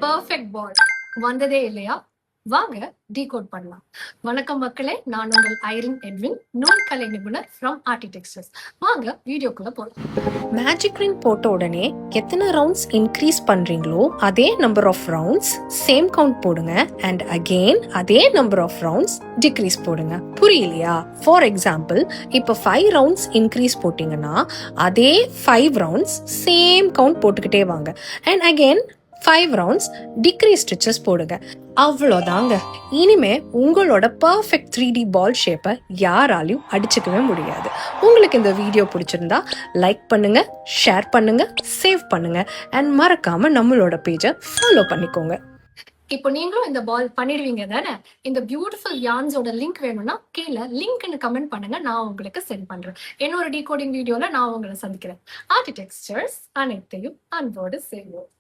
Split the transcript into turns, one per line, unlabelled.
Perfect பால் வந்ததே இல்லையா? வாங்க டீகோட் பண்ணலாம். வணக்கம் மக்களே, நான் உங்கள் ஐரின் எட்வின், நூல்கலை நிபுணர் ஃப்ரம் ஆர்டி டெக்ஸ்டைல்ஸ். வாங்க வீடியோக்குள்ள போலாம்.
மேஜிக் ரிங் போட்ட உடனே எத்தனை ரவுண்ட்ஸ் இன்க்ரீஸ் பண்றீங்களோ அதே number of rounds same count போடுங்க அண்ட் அகெயின் அதே நம்பர் ஆஃப் ரவுண்ட்ஸ் டிக்ரீஸ் போடுங்க. புரியலையா? ஃபார் எக்ஸாம்பிள், இப்போ 5 ரவுண்ட்ஸ் இன்க்ரீஸ் போட்டீங்கன்னா அதே 5 ரவுண்ட்ஸ் சேம் கவுண்ட் போட்டுக்கிட்டே வாங்க and again 5 rounds decrease stitches போடுங்க. அவ்வளோதாங்க. இனிமே உங்களோட பர்ஃபெக்ட் 3D பால் ஷேப்பை யாராலையும் அடிச்சுக்கவே முடியாது. உங்களுக்கு இந்த வீடியோ பிடிச்சிருந்தா லைக் பண்ணுங்க, ஷேர் பண்ணுங்க, சேவ் பண்ணுங்க அண்ட் மறக்காம நம்மளோட பேஜை ஃபாலோ பண்ணிக்கோங்க.
இப்போ நீங்களும் இந்த பால் பண்ணிடுவீங்க தானே? இந்த பியூட்டிஃபுல் யான்ஸோட லிங்க் வேணும்னா கீழே லிங்க்னு கமெண்ட் பண்ணுங்க, நான் உங்களுக்கு சென்ட் பண்றேன். என்னோட டீகோடிங் வீடியோல நான் உங்களை சந்திக்கிறேன். ஆர்டி டெக்ஸ்டைல்ஸ் அனைத்தையும் அன்போடு செய்வோம்.